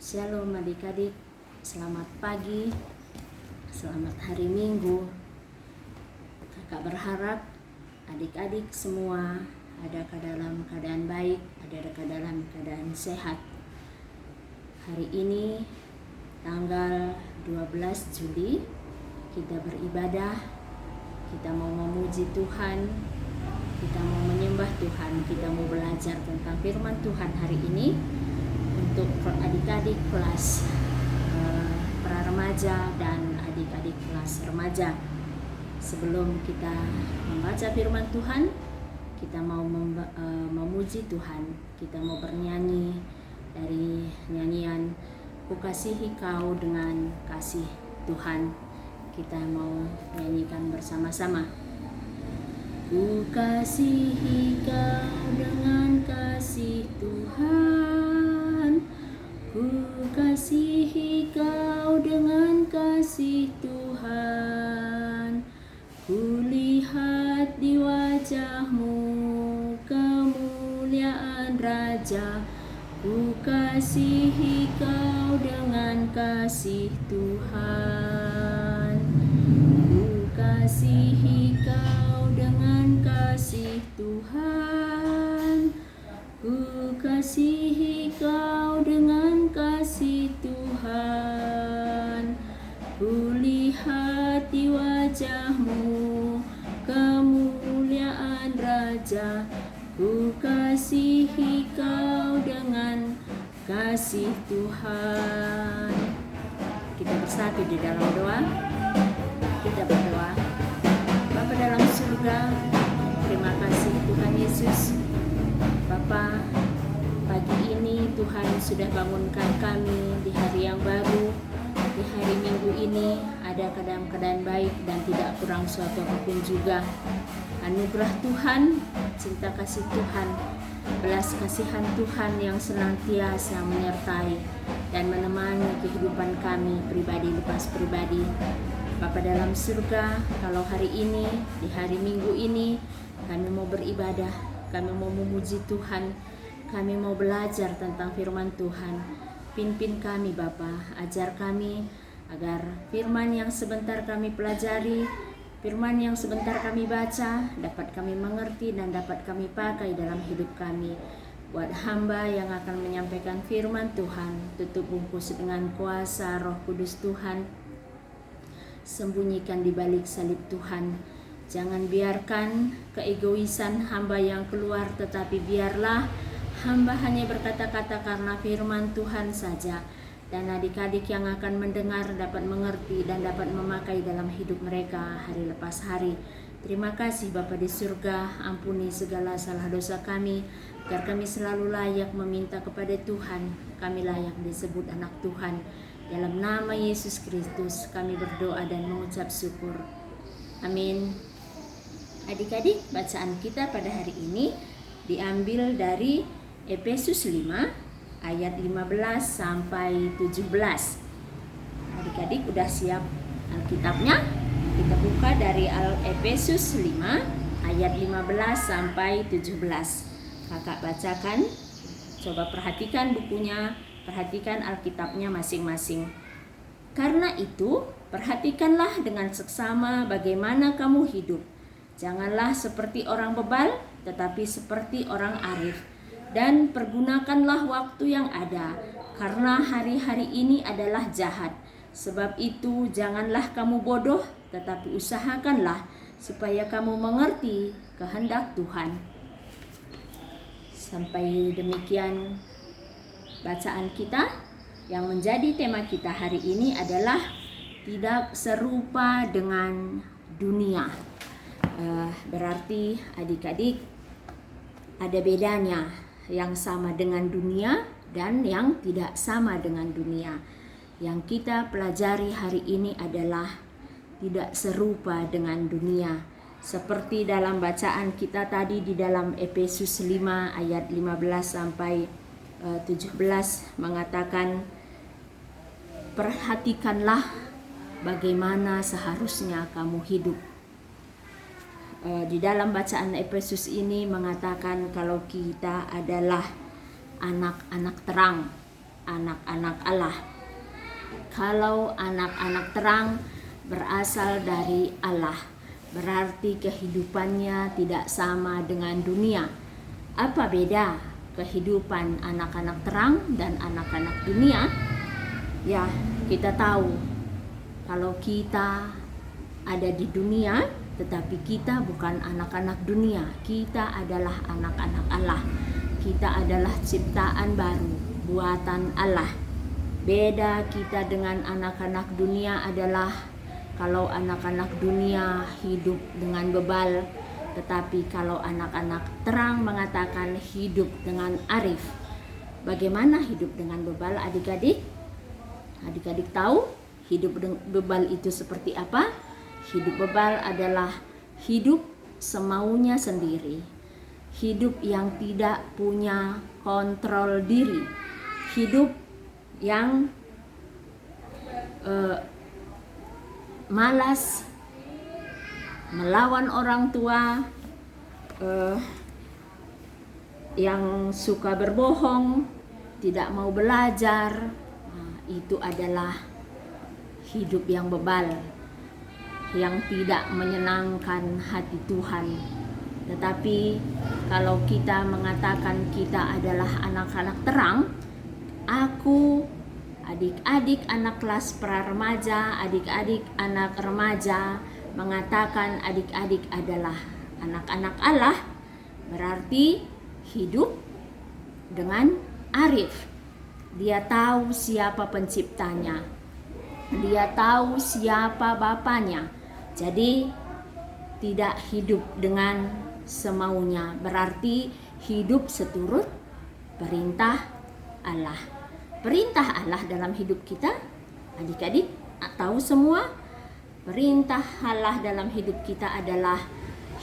Shalom adik-adik, selamat pagi, selamat hari Minggu. Kakak berharap adik-adik semua ada dalam keadaan baik, ada dalam keadaan sehat. Hari ini tanggal 12 Juli kita beribadah, kita mau memuji Tuhan, kita mau menyembah Tuhan, kita mau belajar tentang firman Tuhan hari ini untuk adik-adik kelas pra-remaja dan adik-adik kelas remaja. Sebelum kita membaca firman Tuhan, kita mau memuji Tuhan. Kita mau bernyanyi dari nyanyian Ku Kasihi Kau dengan Kasih Tuhan. Kita mau nyanyikan bersama-sama. Ku kasihi Kau dengan kasih Tuhan, ku kasihi Kau dengan kasih Tuhan. Ku lihat di wajah-Mu kemuliaan Raja. Ku kasihi Kau dengan kasih Tuhan. Ku kasihi Kau dengan kasih Tuhan. Ku kasihi Kau dengan kasih Tuhan. Ku lihat di wajah-Mu kemuliaan Raja. Ku kasihi Kau dengan kasih Tuhan. Kita bersatu di dalam doa. Kita berdoa. Bapa dalam surga, terima kasih Tuhan Yesus. Bapa, pagi ini Tuhan sudah bangunkan kami di hari yang baru. Di hari Minggu ini ada keadaan baik dan tidak kurang suatu apapun juga. Anugerah Tuhan, cinta kasih Tuhan, belas kasihan Tuhan yang senantiasa menyertai dan menemani kehidupan kami pribadi lepas pribadi. Bapa dalam surga, kalau hari ini, di hari Minggu ini, kami mau beribadah, kami mau memuji Tuhan, kami mau belajar tentang firman Tuhan. Pimpin kami Bapa, ajar kami agar firman yang sebentar kami pelajari, firman yang sebentar kami baca, dapat kami mengerti dan dapat kami pakai dalam hidup kami. Buat hamba yang akan menyampaikan firman Tuhan, tutup bungkus dengan kuasa Roh Kudus Tuhan. Sembunyikan di balik salib Tuhan. Jangan biarkan keegoisan hamba yang keluar, tetapi biarlah hamba hanya berkata-kata karena firman Tuhan saja. Dan adik-adik yang akan mendengar dapat mengerti dan dapat memakai dalam hidup mereka hari lepas hari. Terima kasih Bapa di surga, ampuni segala salah dosa kami, agar kami selalu layak meminta kepada Tuhan. Kami layak disebut anak Tuhan. Dalam nama Yesus Kristus kami berdoa dan mengucap syukur. Amin. Adik-adik, bacaan kita pada hari ini diambil dari Efesus 5 ayat 15 sampai 17. Adik-adik udah siap Alkitabnya? Kita buka dari Efesus 5 ayat 15 sampai 17. Kakak bacakan. Coba perhatikan bukunya, perhatikan Alkitabnya masing-masing. Karena itu, perhatikanlah dengan seksama bagaimana kamu hidup. Janganlah seperti orang bebal, tetapi seperti orang arif. Dan pergunakanlah waktu yang ada, karena hari-hari ini adalah jahat. Sebab itu janganlah kamu bodoh, tetapi usahakanlah supaya kamu mengerti kehendak Tuhan. Sampai demikian bacaan kita. Yang menjadi tema kita hari ini adalah tidak serupa dengan dunia. Berarti adik-adik ada bedanya yang sama dengan dunia dan yang tidak sama dengan dunia. Yang kita pelajari hari ini adalah tidak serupa dengan dunia. Seperti dalam bacaan kita tadi di dalam Efesus 5 ayat 15 sampai 17 mengatakan, perhatikanlah bagaimana seharusnya kamu hidup. Di dalam bacaan Efesus ini mengatakan kalau kita adalah anak-anak terang. anak-anak Allah. Kalau anak-anak terang berasal dari Allah, berarti kehidupannya tidak sama dengan dunia. Apa beda kehidupan anak-anak terang dan anak-anak dunia? Ya, kita tahu kalau kita ada di dunia, tetapi kita bukan anak-anak dunia. Kita adalah anak-anak Allah. Kita adalah ciptaan baru, buatan Allah. Beda kita dengan anak-anak dunia adalah kalau anak-anak dunia hidup dengan bebal, tetapi kalau anak-anak terang mengatakan hidup dengan arif. Bagaimana hidup dengan bebal, adik-adik? Adik-adik tahu hidup bebal itu seperti apa? Hidup bebal adalah hidup semaunya sendiri. Hidup yang tidak punya kontrol diri. Hidup yang malas melawan orang tua, yang suka berbohong, tidak mau belajar. Itu adalah hidup yang bebal, yang tidak menyenangkan hati Tuhan. Tetapi kalau kita mengatakan kita adalah anak-anak terang, aku, adik-adik anak kelas pra-remaja, adik-adik anak remaja mengatakan adik-adik adalah anak-anak Allah, berarti hidup dengan arif. Dia tahu siapa penciptanya, dia tahu siapa bapaknya. Jadi tidak hidup dengan semaunya, berarti hidup seturut perintah Allah. Perintah Allah dalam hidup kita, adik-adik tahu semua. Perintah Allah dalam hidup kita adalah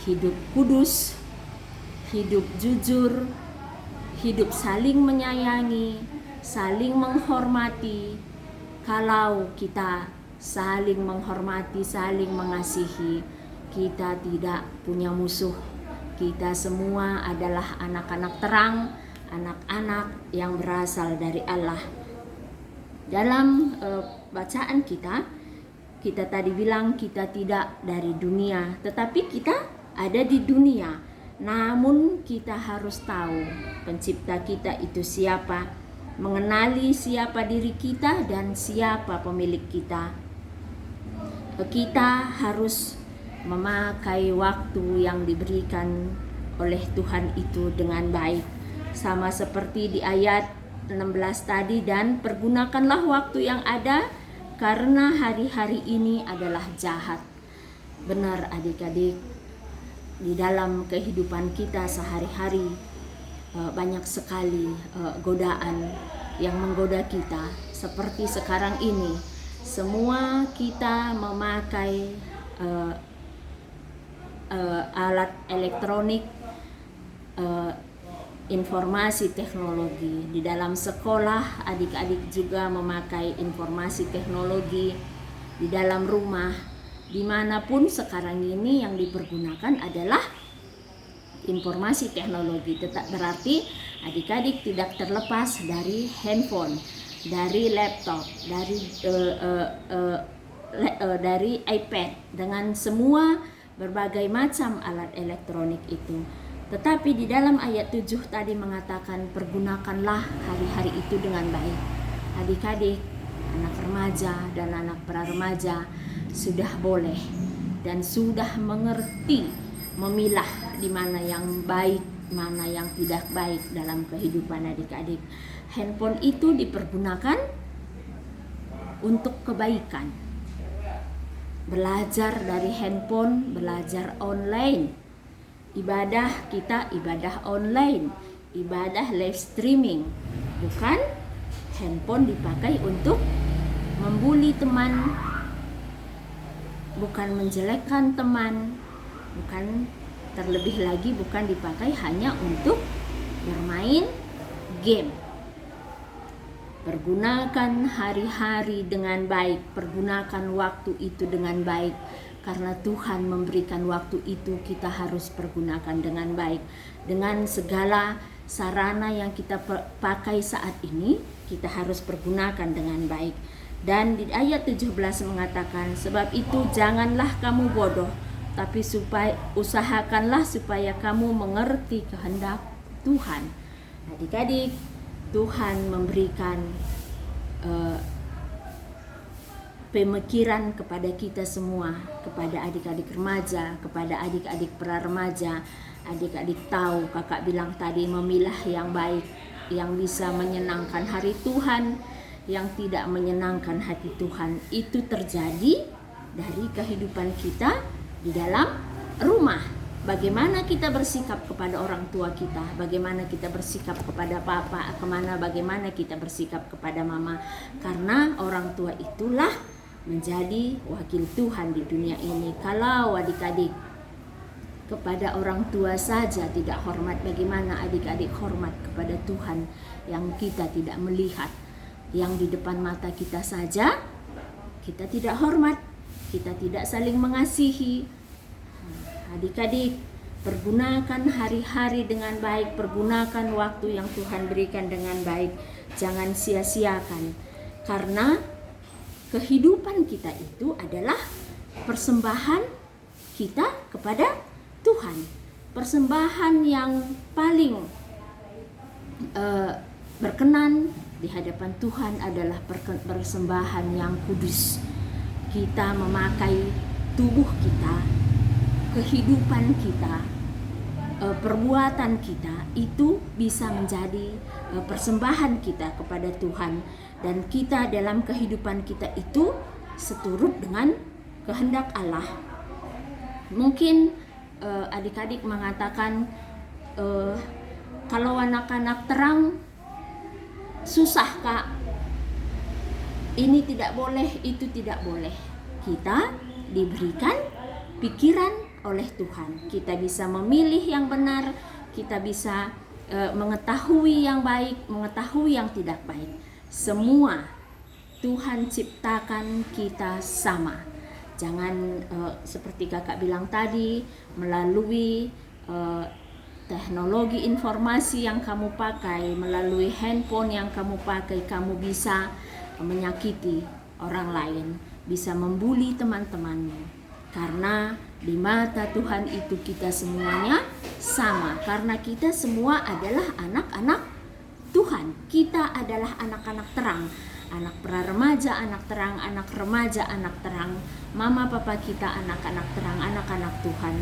hidup kudus, hidup jujur, hidup saling menyayangi, saling menghormati. Kalau kita saling menghormati, saling mengasihi, kita tidak punya musuh. Kita semua adalah anak-anak terang, anak-anak yang berasal dari Allah. Dalam bacaan kita tadi bilang kita tidak dari dunia, tetapi kita ada di dunia. Namun kita harus tahu pencipta kita itu siapa, mengenali siapa diri kita dan siapa pemilik kita. Kita harus memakai waktu yang diberikan oleh Tuhan itu dengan baik. Sama seperti di ayat 16 tadi, dan pergunakanlah waktu yang ada karena hari-hari ini adalah jahat. Benar adik-adik, di dalam kehidupan kita sehari-hari banyak sekali godaan yang menggoda kita. Seperti sekarang ini, semua kita memakai alat elektronik, informasi teknologi. Di dalam sekolah adik-adik juga memakai informasi teknologi. Di dalam rumah, dimanapun sekarang ini yang dipergunakan adalah informasi teknologi. Tetap berarti adik-adik tidak terlepas dari handphone, dari laptop, dari iPad, dengan semua berbagai macam alat elektronik itu. Tetapi di dalam ayat 7 tadi mengatakan pergunakanlah hari-hari itu dengan baik. Adik-adik, anak remaja dan anak pra-remaja sudah boleh dan sudah mengerti memilah di mana yang baik, mana yang tidak baik dalam kehidupan adik-adik. Handphone itu dipergunakan untuk kebaikan. Belajar dari handphone, belajar online. Ibadah kita ibadah online, ibadah live streaming. Bukan handphone dipakai untuk membuli teman, bukan menjelekkan teman, bukan, terlebih lagi bukan dipakai hanya untuk bermain game. Pergunakan hari-hari dengan baik, pergunakan waktu itu dengan baik. Karena Tuhan memberikan waktu itu, kita harus pergunakan dengan baik, dengan segala sarana yang kita pakai saat ini kita harus pergunakan dengan baik. Dan di ayat 17 mengatakan, sebab itu janganlah kamu bodoh, tapi usahakanlah supaya kamu mengerti kehendak Tuhan. Adik-adik, Tuhan memberikan pemikiran kepada kita semua, kepada adik-adik remaja, kepada adik-adik pra-remaja. Adik-adik tahu, kakak bilang tadi, memilah yang baik, yang bisa menyenangkan hari Tuhan, yang tidak menyenangkan hati Tuhan. Itu terjadi dari kehidupan kita di dalam rumah. Bagaimana kita bersikap kepada orang tua kita, bagaimana kita bersikap kepada papa, bagaimana kita bersikap kepada mama. Karena orang tua itulah menjadi wakil Tuhan di dunia ini. Kalau adik-adik kepada orang tua saja tidak hormat, bagaimana adik-adik hormat kepada Tuhan yang kita tidak melihat, yang di depan mata kita saja kita tidak hormat, kita tidak saling mengasihi. Adik-adik, pergunakan hari-hari dengan baik, pergunakan waktu yang Tuhan berikan dengan baik, jangan sia-siakan. Karena kehidupan kita itu adalah persembahan kita kepada Tuhan. Persembahan yang paling berkenan di hadapan Tuhan adalah persembahan yang kudus. Kita memakai tubuh kita, kehidupan kita, perbuatan kita itu bisa menjadi persembahan kita kepada Tuhan, dan kita dalam kehidupan kita itu seturut dengan kehendak Allah. Mungkin adik-adik mengatakan, kalau anak-anak terang susah Kak, ini tidak boleh, itu tidak boleh. Kita diberikan pikiran oleh Tuhan, kita bisa memilih yang benar, kita bisa mengetahui yang baik, mengetahui yang tidak baik. Semua Tuhan ciptakan kita sama. Jangan seperti kakak bilang tadi, melalui teknologi informasi yang kamu pakai, melalui handphone yang kamu pakai, kamu bisa menyakiti orang lain, bisa membuli teman-temanmu. Karena di mata Tuhan itu kita semuanya sama, karena kita semua adalah anak-anak Tuhan. Kita adalah anak-anak terang, anak pra-remaja, anak terang, anak remaja, anak terang. Mama papa kita anak-anak terang, anak-anak Tuhan.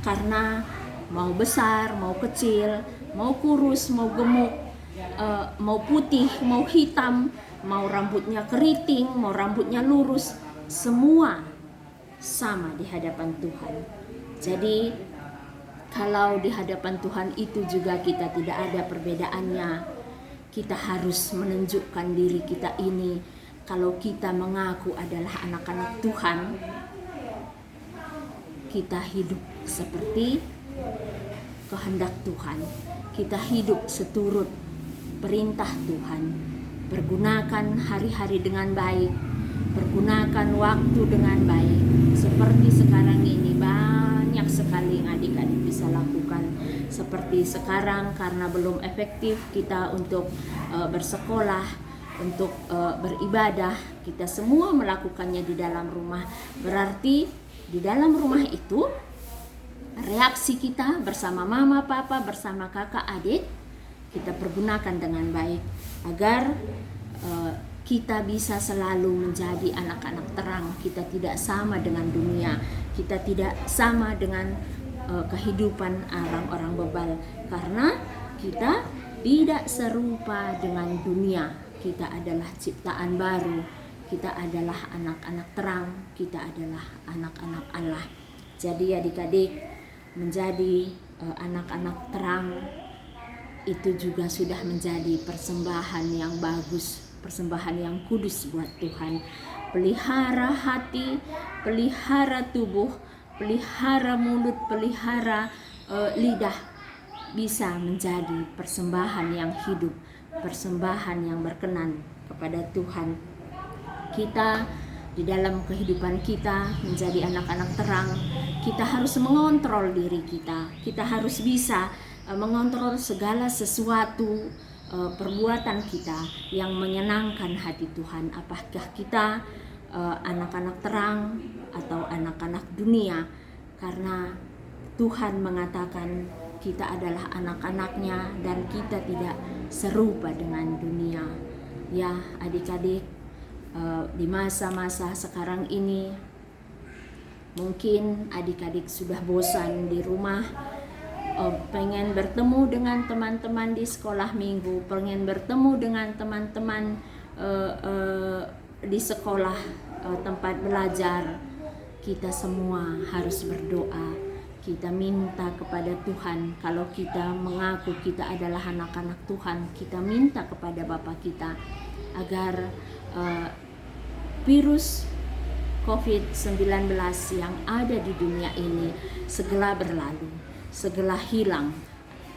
Karena mau besar, mau kecil, mau kurus, mau gemuk, mau putih, mau hitam, mau rambutnya keriting, mau rambutnya lurus, semua sama di hadapan Tuhan. Jadi kalau di hadapan Tuhan itu juga kita tidak ada perbedaannya. Kita harus menunjukkan diri kita ini, kalau kita mengaku adalah anak-anak Tuhan, kita hidup seperti kehendak Tuhan. Kita hidup seturut perintah Tuhan. Pergunakan hari-hari dengan baik, pergunakan waktu dengan baik. Seperti sekarang ini banyak sekali yang adik-adik bisa lakukan. Seperti sekarang karena belum efektif kita untuk bersekolah, untuk beribadah, kita semua melakukannya di dalam rumah. Berarti di dalam rumah itu reaksi kita bersama mama, papa, bersama kakak, adik, kita pergunakan dengan baik agar kita bisa selalu menjadi anak-anak terang. Kita tidak sama dengan dunia, kita tidak sama dengan kehidupan orang-orang bebal, karena kita tidak serupa dengan dunia. Kita adalah ciptaan baru, kita adalah anak-anak terang, kita adalah anak-anak Allah. Jadi adik-adik, menjadi anak-anak terang itu juga sudah menjadi persembahan yang bagus, persembahan yang kudus buat Tuhan. Pelihara hati, pelihara tubuh, pelihara mulut, pelihara lidah, bisa menjadi persembahan yang hidup, persembahan yang berkenan kepada Tuhan. Kita di dalam kehidupan kita menjadi anak-anak terang, kita harus mengontrol diri kita. Kita harus bisa mengontrol segala sesuatu perbuatan kita yang menyenangkan hati Tuhan. Apakah kita anak-anak terang atau anak-anak dunia? Karena Tuhan mengatakan kita adalah anak-anaknya dan kita tidak serupa dengan dunia. Ya adik-adik, di masa-masa sekarang ini mungkin adik-adik sudah bosan di rumah, pengen bertemu dengan teman-teman di sekolah minggu, pengen bertemu dengan teman-teman di sekolah tempat belajar. Kita semua harus berdoa. Kita minta kepada Tuhan, kalau kita mengaku kita adalah anak-anak Tuhan, kita minta kepada Bapa kita agar virus COVID-19 yang ada di dunia ini segera berlalu, segera hilang,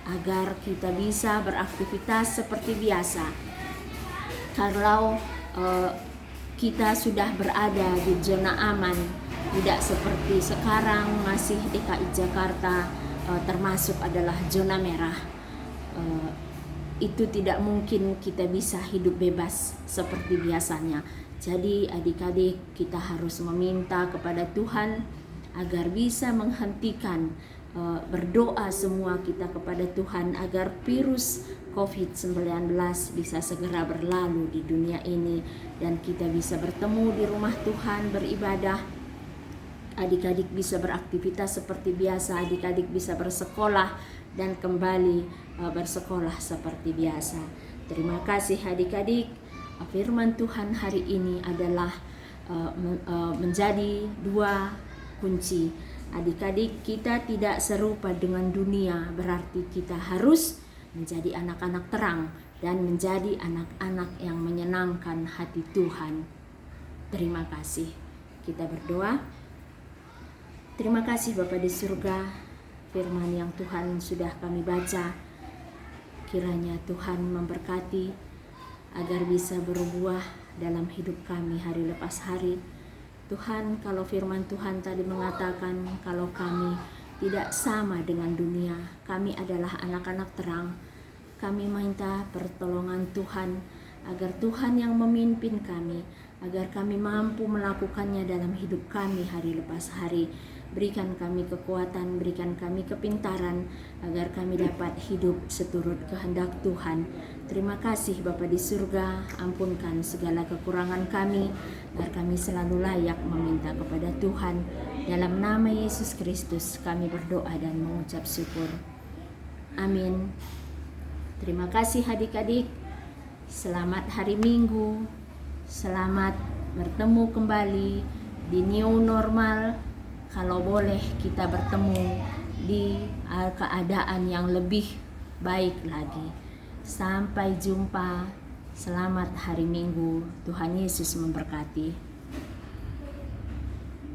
agar kita bisa beraktivitas seperti biasa. Kalau kita sudah berada di zona aman, tidak seperti sekarang masih DKI Jakarta termasuk adalah zona merah, itu tidak mungkin kita bisa hidup bebas seperti biasanya. Jadi adik-adik, kita harus meminta kepada Tuhan agar bisa menghentikan, berdoa semua kita kepada Tuhan agar virus COVID-19 bisa segera berlalu di dunia ini dan kita bisa bertemu di rumah Tuhan, beribadah. Adik-adik bisa beraktivitas seperti biasa, adik-adik bisa bersekolah dan kembali bersekolah seperti biasa. Terima kasih adik-adik. Firman Tuhan hari ini adalah menjadi dua kunci. Adik-adik, kita tidak serupa dengan dunia, berarti kita harus menjadi anak-anak terang dan menjadi anak-anak yang menyenangkan hati Tuhan. Terima kasih. Kita berdoa. Terima kasih Bapa di surga, firman yang Tuhan sudah kami baca. Kiranya Tuhan memberkati agar bisa berbuah dalam hidup kami hari lepas hari. Tuhan, kalau firman Tuhan tadi mengatakan kalau kami tidak sama dengan dunia, kami adalah anak-anak terang. Kami minta pertolongan Tuhan agar Tuhan yang memimpin kami, agar kami mampu melakukannya dalam hidup kami hari lepas hari. Berikan kami kekuatan, berikan kami kepintaran agar kami dapat hidup seturut kehendak Tuhan. Terima kasih Bapa di surga, ampunkan segala kekurangan kami agar kami selalu layak meminta kepada Tuhan. Dalam nama Yesus Kristus kami berdoa dan mengucap syukur. Amin. Terima kasih adik-adik. Selamat hari Minggu. Selamat bertemu kembali di new normal. Kalau boleh kita bertemu di keadaan yang lebih baik lagi. Sampai jumpa. Selamat hari Minggu. Tuhan Yesus memberkati.